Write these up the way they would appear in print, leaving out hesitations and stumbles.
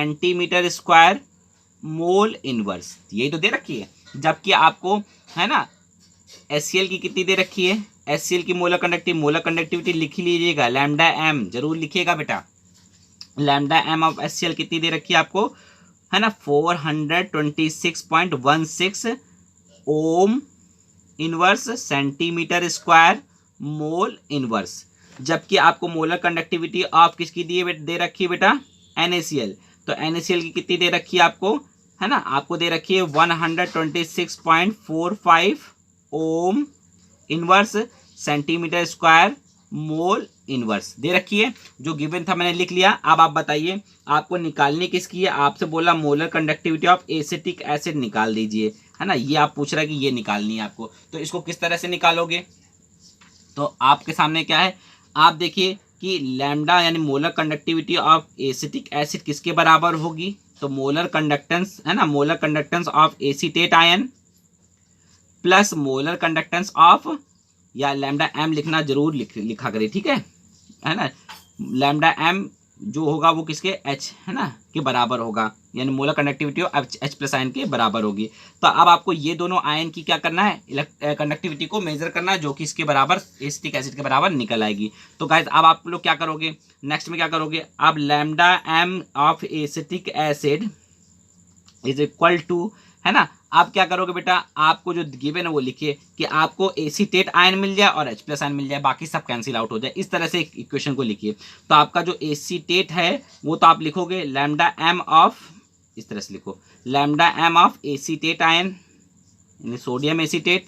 Centimetre square mole inverse, यही तो दे रखी है। जबकि आपको है ना HCl की कितनी दे रखी है, HCl की मोलर कंडक्टिविटी लिख लीजिएगा, लैम्डा एम जरूर लिखिएगा बेटा। लैम्डा एम ऑफ HCl कितनी दे रखी है आपको, है ना 426.16 ओम inverse centimetre square mole inverse. जबकि आपको मोलर कंडक्टिविटी ऑफ किसकी दे रखी है बेटा, NaCl। तो NaCl की कितनी दे रखी है आपको, है ना, आपको दे रखी है 126.45 ohm inverse centimetre square mole inverse दे रखी है। जो गिवन था मैंने लिख लिया। अब आप बताइए आपको निकालनी किसकी है, आपसे बोला molar conductivity of acetic acid निकाल दीजिए, है ना, ये आप पूछ रहा है कि ये निकालनी है आपको। तो इसको किस तरह से निकालोगे, तो आपके सामने क्या है, आप देखिए कि लैम्डा यानी molar conductivity of acetic acid किसके बराबर होगी, तो मोलर कंडक्टेंस, है ना, molar conductance of acetate ion plus molar conductance of, या लैम्डा एम लिखना जरूर लिखा करें, ठीक है ना। लैम्डा एम जो होगा वो किसके, H, है ना, के बराबर होगा, यानी molar conductivity H plus ion के बराबर होगी। तो अब आपको ये दोनों आयन की क्या करना है, कंडक्टिविटी को मेजर करना है, जो कि इसके बराबर एसिटिक एसिड के बराबर निकल आएगी। तो गाइस अब आप लोग क्या करोगे, नेक्स्ट में क्या करोगे, अब lambda M of acetic acid is equal to, है ना, आप क्या करोगे बेटा, आपको जो गिवन है वो लिखिए कि आपको एसीटेट आयन मिल जाए और H प्लस आयन मिल जाए, बाकी सब कैंसिल आउट हो जाए, इस तरह से इक्वेशन को लिखिए। तो आपका जो एसीटेट है वो तो आप लिखोगे लैम्डा एम ऑफ, इस तरह से लिखो, lambda M of acetate ion यानी सोडियम एसीटेट।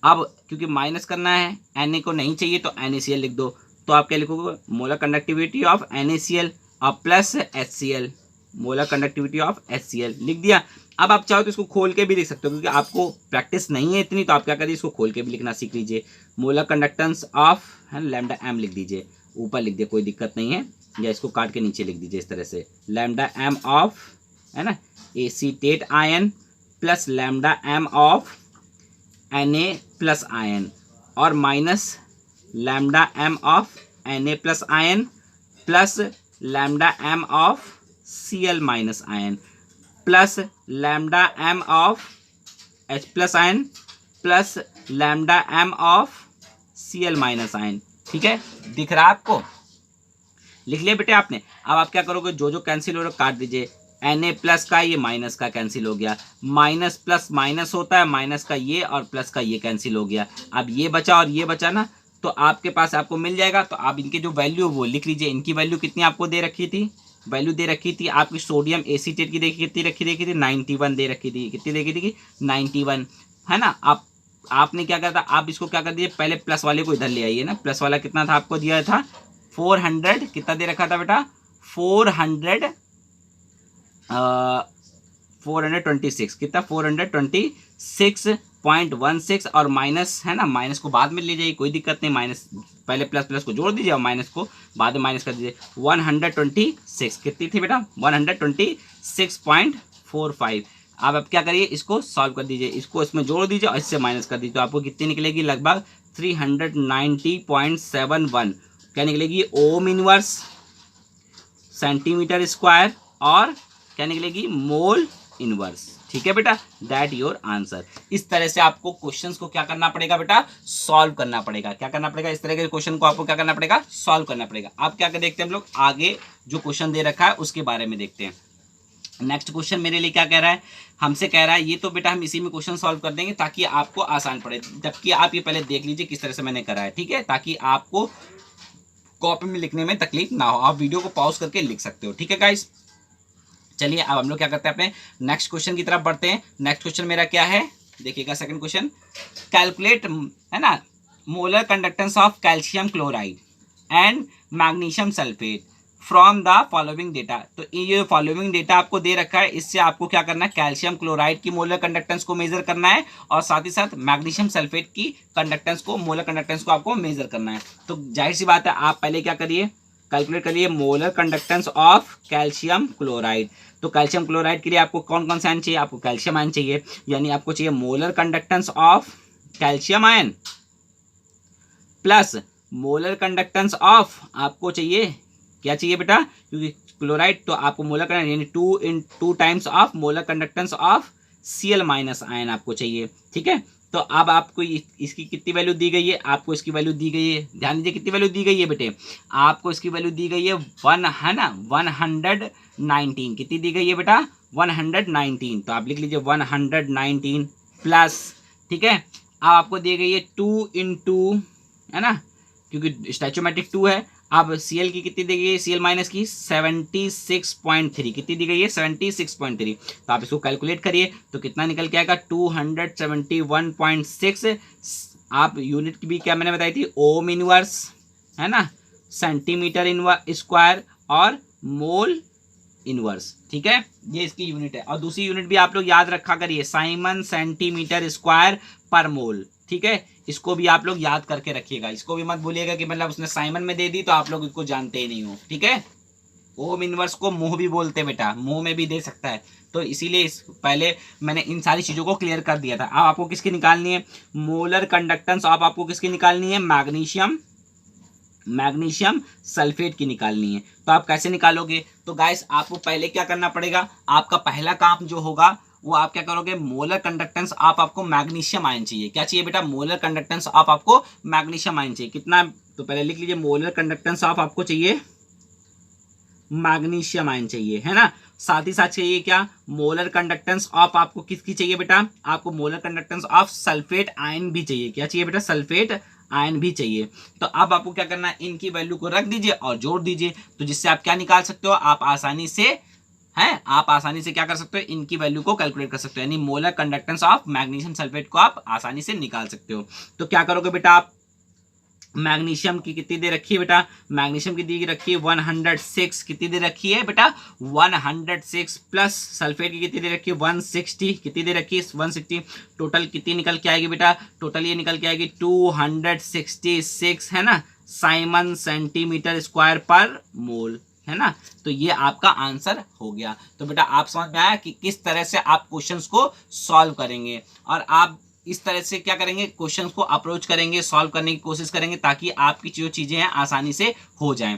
अब क्योंकि माइनस करना है, Na को नहीं चाहिए तो NaCl लिख दो। तो आप क्या लिखोगे, मोलर कंडक्टिविटी ऑफ NaCl और plus HCl, molar conductivity of HCl लिख दिया। अब आप चाहो तो इसको खोल के भी लिख सकते हो, क्योंकि आपको प्रैक्टिस नहीं है इतनी, तो आप क्या करिए, इसको खोल के भी लिखना सीख लीजिए। मोलर कंडक्टेंस ऑफ, है ना, लैम्डा एम लिख दीजिए, ऊपर लिख दिए, कोई दिक्कत नहीं है, या इसको काट के नीचे लिख दीजिए इस तरह से, लैम्डा एम ऑफ, है ना, acetate ion plus lambda M of Na plus ion और minus lambda M of Na plus ion plus lambda M of Cl minus ion plus lambda M of H plus ion plus lambda M of Cl minus ion. ठीक है, दिख रहा है आपको, लिख लिया बेटे आपने। अब आप क्या करोगे, जो जो कैंसिल हो रहा है काट दीजिए, Na प्लस का ये माइनस का कैंसिल हो गया, माइनस प्लस माइनस होता है, माइनस का ये और प्लस का ये कैंसिल हो गया। अब ये बचा और ये बचा ना, तो आपके पास आपको मिल जाएगा। तो आप इनके जो वैल्यू वो लिख लीजिए। इनकी वैल्यू कितनी आपको दे रखी थी, वैल्यू दे रखी थी आपकी सोडियम एसीटेट की, देखिए कितनी देखी थी 91 दे रखी थी, कितनी देखी थी 91, है ना। आपने क्या करा था, आप इसको क्या कर दीजिए, पहले प्लस वाले को इधर ले आइए ना। प्लस वाला कितना था आपको दिया था 400, कितना दे रखा था बेटा 426, कितना 426.16 और माइनस, है ना, माइनस को बाद में ले जाइए, कोई दिक्कत नहीं, माइनस पहले प्लस प्लस को जोड़ दीजिए और माइनस को बाद में माइनस कर दीजिए। 126 कितनी थी बेटा 126.45। अब क्या करिए, इसको सॉल्व कर दीजिए, इसको इसमें जोड़ दीजिए और इससे माइनस कर दीजिए, तो आपको कितनी निकलेगी, लगभग 390.71 क्या निकलेगी, ओम इनवर्स सेंटीमीटर स्क्वायर और क्या निकलेगी, मोल इनवर्स। ठीक है बेटा, दैट योर आंसर। इस तरह से आपको क्वेश्चंस को क्या करना पड़ेगा बेटा, सॉल्व करना पड़ेगा। क्या करना पड़ेगा, इस तरह के क्वेश्चन को आपको क्या करना पड़ेगा, सॉल्व करना पड़ेगा। अब क्या देखते हैं हम लोग, आगे जो क्वेश्चन दे रखा है उसके बारे में देखते हैं। नेक्स्ट क्वेश्चन मेरे लिए क्या कह रहा है, हमसे कह रहा है, ये तो बेटा हम इसी में क्वेश्चन सॉल्व कर देंगे ताकि आपको आसान पड़े, जबकि आप ये पहले देख लीजिए किस तरह से मैंने करा है। ठीक है, ताकि आपको कॉपी में लिखने में तकलीफ ना हो, आप वीडियो को पॉज करके लिख सकते हो। ठीक है गाइस, चलिए अब हम लोग क्या करते हैं, अपने नेक्स्ट क्वेश्चन की तरफ बढ़ते हैं। नेक्स्ट क्वेश्चन मेरा क्या है, देखिएगा, सेकंड क्वेश्चन, कैलकुलेट, है ना, molar conductance of calcium chloride and magnesium sulphate from the following data. तो ये फॉलोइंग डेटा आपको दे रखा है, इससे आपको क्या करना है, कैल्शियम क्लोराइड की मोलर कंडक्टेंस को मेजर करना है और साथ ही साथ मैग्नीशियम सल्फेट की कंडक्टेंस को, मोलर कंडक्टेंस को आपको मेजर करना है। तो जाहिर सी बात है, आप पहले क्या करिए, कैलकुलेट करिए molar conductance of calcium chloride. तो कैल्शियम क्लोराइड के लिए आपको कौन कौन सा आयन चाहिए, आपको कैल्शियम आयन चाहिए, यानी आपको चाहिए molar conductance of calcium ion plus molar conductance of, आपको चाहिए क्या चाहिए बेटा, क्योंकि क्लोराइड, तो आपको मोलर कंडक्टेंस यानी 2 times of molar conductance of Cl minus ion आपको चाहिए। ठीक है, तो अब आपको इसकी कितनी वैल्यू दी गई है, आपको इसकी वैल्यू दी गई है, ध्यान दीजिए कितनी वैल्यू दी गई है बेटे, आपको इसकी वैल्यू दी गई है 1 है ना 119, कितनी दी गई है बेटा 119, तो आप लिख लीजिए 119 प्लस, ठीक है, अब आपको दी गई है 2 इंटू, है ना, क्योंकि स्टैचोमेट्रिक 2 है। अब Cl की कितनी दी गई है, Cl माइनस की 76.3, कितनी दी गई है 76.3, तो आप इसको कैलकुलेट करिए तो कितना निकल के आएगा 271.6। आप यूनिट भी क्या मैंने बताई थी, ओम इनवर्स, है ना, सेंटीमीटर स्क्वायर और मोल इनवर्स। ठीक है, ये इसकी यूनिट है। और दूसरी यूनिट भी आप लोग याद रखा करिए, साइमन सेंटीमीटर स्क्वायर पर मोल। ठीक है, इसको भी आप लोग याद करके रखिएगा, इसको भी मत भूलिएगा कि मतलब उसने साइमन में दे दी तो आप लोग इसको जानते ही नहीं हो। ठीक है, ओम इनवर्स को मुंह भी बोलते हैं बेटा, मुंह में भी दे सकता है, तो इसीलिए पहले मैंने इन सारी चीजों को क्लियर कर दिया था। अब आपको किसकी निकालनी है, मोलर कंडक्टेंस ऑफ आपको किसकी निकालनी है, मैग्नीशियम सल्फेट की निकालनी है। तो आप कैसे निकालोगे, तो गाइस आपको पहले क्या करना पड़ेगा, आपका पहला काम जो होगा वो आप क्या करोगे, मोलर कंडक्टेंस ऑफ आपको मैग्नीशियम आयन चाहिए। क्या चाहिए बेटा, मोलर कंडक्टेंस ऑफ आपको मैग्नीशियम आयन चाहिए। कितना, तो पहले लिख लीजिए मोलर कंडक्टेंस ऑफ आपको चाहिए मैग्नीशियम आयन चाहिए, है ना। साथ ही साथ चाहिए क्या, मोलर कंडक्टेंस ऑफ आपको किसकी चाहिए बेटा, आपको molar conductance of sulphate ion भी चाहिए। क्या चाहिए बेटा, सल्फेट आयन भी चाहिए। तो अब आपको क्या करना है, इनकी वैल्यू को रख दीजिए और जोड़ दीजिए, तो जिससे आप क्या निकाल सकते हो, आप आसानी से क्या कर सकते हो, इनकी वैल्यू को कैलकुलेट कर सकते हो, यानी molar conductance of magnesium sulphate को आप आसानी से निकाल सकते हो। तो क्या करोगे बेटा, आप मैग्नीशियम की कितनी दे रखी है बेटा, मैग्नीशियम की दी रखी है 106, कितनी दे रखी है बेटा 106, प्लस सल्फेट की कितनी दे रखी है 160, कितनी दे रखी है 160, टोटल कितनी निकल के आएगी बेटा, टोटल ये निकल के आएगी 266, है ना, साइमन सेंटीमीटर स्क्वायर पर मोल, है ना। तो ये आपका आंसर हो गया। तो बेटा आप समझ में आया कि किस तरह से आप क्वेश्चंस को सॉल्व करेंगे, और आप इस तरह से क्या करेंगे, क्वेश्चंस को अप्रोच करेंगे, सॉल्व करने की कोशिश करेंगे, ताकि आपकी जो चीजें हैं आसानी से हो जाएं।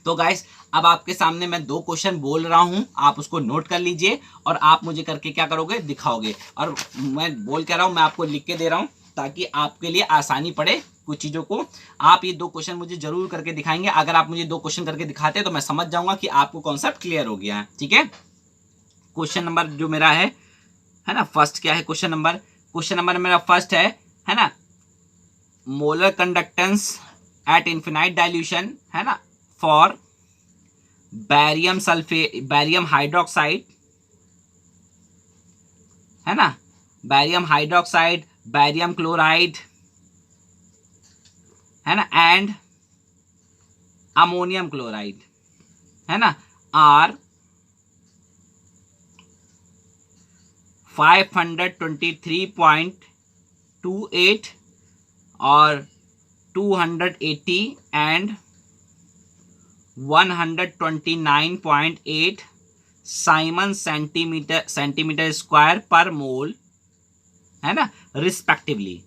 तो गाइस अब आपके सामने मैं 2 क्वेश्चन बोल रहा हूं, आप उसको नोट कर लीजिए और आप मुझे करके क्या करोगे, दिखाओगे। और मैं बोल क्या रहा हूं, मैं आपको लिख के दे रहा हूं ताकि आपके लिए आसानी पड़े कुछ चीजों को। आप ये 2 क्वेश्चन मुझे जरूर करके दिखाएंगे। अगर आप मुझे 2 क्वेश्चन करके दिखाते हैं तो मैं समझ जाऊंगा कि आपको कॉन्सेप्ट क्लियर हो गया है। ठीक है, क्वेश्चन नंबर जो मेरा है ना, फर्स्ट क्या है, क्वेश्चन नंबर मेरा फर्स्ट है ना, molar conductance at infinite dilution, है ना, फॉर बैरियम हाइड्रोक्साइड, है ना, बैरियम हाइड्रोक्साइड, बैरियम क्लोराइड, है ना, एंड अमोनियम क्लोराइड, है ना, आर 523.28 और 280 एंड 129.8 साइमन सेंटीमीटर स्क्वायर पर मोल, है ना, रिस्पेक्टिवली,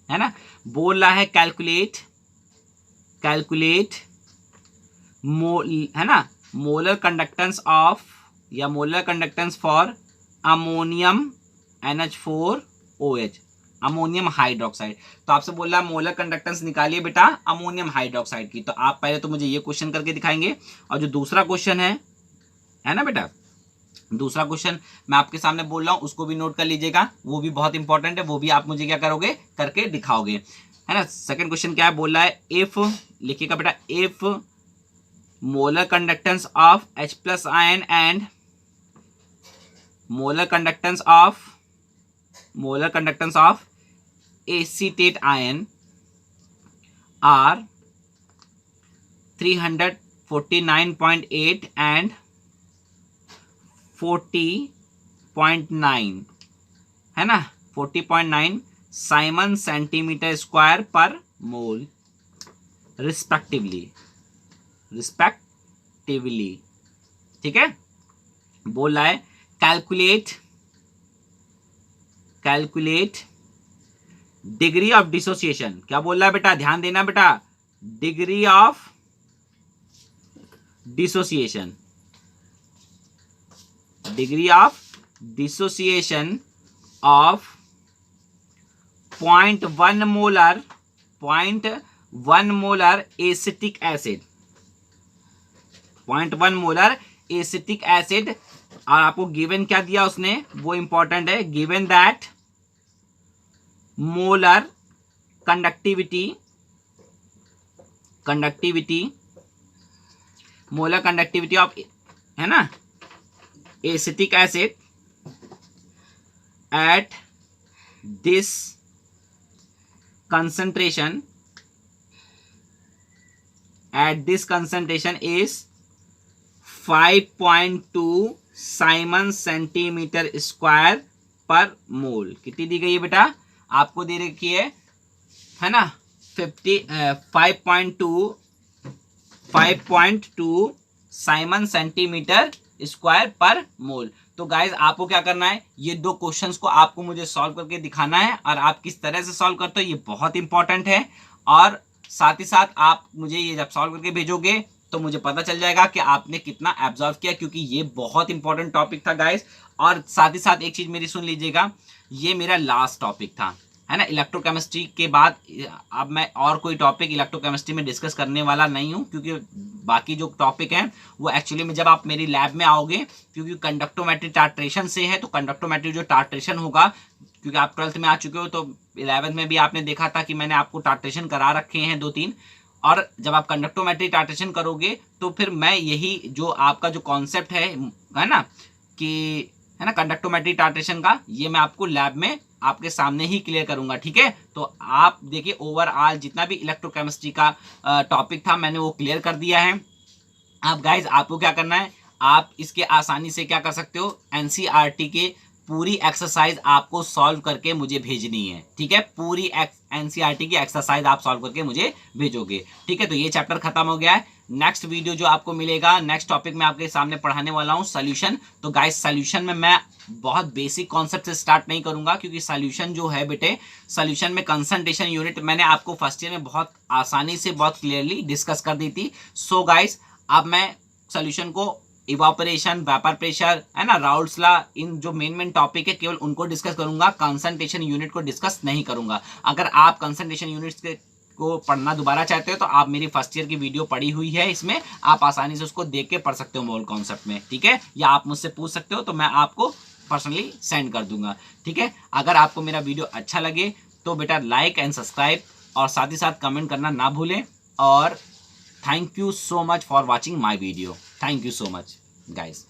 है ना। बोल रहा है कैलकुलेट है ना, मोलर कंडक्टेंस ऑफ या molar conductance for ammonium NH4OH, ammonium hydroxide. तो आपसे बोल रहा है मोलर कंडक्टेंस निकालिए बेटा अमोनियम हाइड्रोक्साइड की। तो आप पहले तो मुझे ये क्वेश्चन करके दिखाएंगे, और जो दूसरा क्वेश्चन है ना बेटा, दूसरा क्वेश्चन मैं आपके सामने बोल रहा हूं, उसको भी नोट कर लीजिएगा, वो भी बहुत इंपॉर्टेंट है, वो भी आप मुझे क्या करोगे, करके दिखाओगे, है ना। सेकंड क्वेश्चन क्या है, बोल रहा है इफ, लिखिएगा बेटा, if molar conductance of H+ ion and molar conductance of acetate ion are 349.8 and 40.9, है ना, 40.9 साइमन सेंटीमीटर स्क्वायर पर मोल रिस्पेक्टिवली, ठीक है। बोल रहा है कैलकुलेट डिग्री ऑफ डिसोसिएशन। क्या बोल रहा है बेटा, ध्यान देना बेटा, degree of dissociation, degree of dissociation of 0.1 molar acetic acid, 0.1 molar acetic acid. और आपको गिवन क्या दिया उसने, वो इंपॉर्टेंट है, given that molar conductivity of, है ना, acetic acid at this concentration is 5.2 Simon centimetre square पर मोल। कितनी दी गई है बेटा, आपको दे रखी है ना, 5.2 साइमन सेंटीमीटर स्क्वायर पर मोल। तो गाइज आपको क्या करना है, ये दो क्वेश्चंस को आपको मुझे सॉल्व करके दिखाना है, और आप किस तरह से सॉल्व करते हो ये बहुत इंपॉर्टेंट है। और साथ ही साथ आप मुझे ये जब सॉल्व करके भेजोगे तो मुझे पता चल जाएगा कि आपने कितना एब्जॉर्व किया, क्योंकि ये बहुत इंपॉर्टेंट टॉपिक था गाइज। और साथ ही साथ एक चीज मेरी सुन लीजिएगा, ये मेरा लास्ट टॉपिक था, है ना, इलेक्ट्रोकेमिस्ट्री के बाद अब मैं और कोई टॉपिक इलेक्ट्रोकेमिस्ट्री में डिस्कस करने वाला नहीं हूं, क्योंकि बाकी जो टॉपिक हैं वो एक्चुअली में जब आप मेरी लैब में आओगे, क्योंकि कंडक्टोमेट्री टार्ट्रेशन से है, तो कंडक्टोमेट्री जो टार्ट्रेशन होगा, क्योंकि आप 12th में आ चुके हो, तो 11th में भी आपने देखा था कि मैंने आपको टार्ट्रेशन करा रखे हैं 2-3, और जब आप कंडक्टोमेट्री टार्ट्रेशन करोगे तो फिर मैं यही जो आपका जो कॉन्सेप्ट है ना, कि है ना कंडक्टोमेट्री टार्ट्रेशन का, ये मैं आपको लैब में आपके सामने ही क्लियर करूंगा, ठीक है। तो आप देखिए ओवरऑल जितना भी इलेक्ट्रोकेमिस्ट्री का टॉपिक था मैंने वो क्लियर कर दिया है। अब गाइज आपको क्या करना है, आप इसके आसानी से क्या कर सकते हो, एनसीईआरटी के पूरी एक्सरसाइज आपको सॉल्व करके मुझे भेजनी है, ठीक है। पूरी एनसीईआरटी की एक्सरसाइज आप सॉल्व करके मुझे भेजोगे, ठीक है। तो ये चैप्टर खत्म हो गया है। नेक्स्ट वीडियो जो आपको मिलेगा, नेक्स्ट टॉपिक में आपके सामने पढ़ाने वाला हूँ सॉल्यूशन। तो गाइस सॉल्यूशन में मैं बहुत बेसिक कॉन्सेप्ट से स्टार्ट नहीं करूंगा, क्योंकि सॉल्यूशन जो है बेटे, सॉल्यूशन में कंसंट्रेशन यूनिट मैंने आपको फर्स्ट ईयर में बहुत आसानी से बहुत क्लियरली डिस्कस कर दी थी। सो गाइस अब मैं सॉल्यूशन को इवापोरेशन, वेपर प्रेशर, है ना, राउल्ट्स लॉ, इन जो मेन टॉपिक है केवल उनको डिस्कस करूंगा, कंसंट्रेशन यूनिट को डिस्कस नहीं करूंगा। अगर आप कंसंट्रेशन यूनिट्स को पढ़ना दोबारा चाहते हो तो आप मेरी फर्स्ट ईयर की वीडियो पढ़ी हुई है, इसमें आप आसानी से उसको देख के पढ़ सकते हो मोल कॉन्सेप्ट में, ठीक है। या आप मुझसे पूछ सकते हो तो मैं आपको पर्सनली सेंड कर दूंगा, ठीक है। अगर आपको मेरा वीडियो अच्छा लगे तो बेटा लाइक एंड सब्सक्राइब, और साथ ही साथ कमेंट करना ना भूलें। और thank you so much for watching my video, thank you so much guys.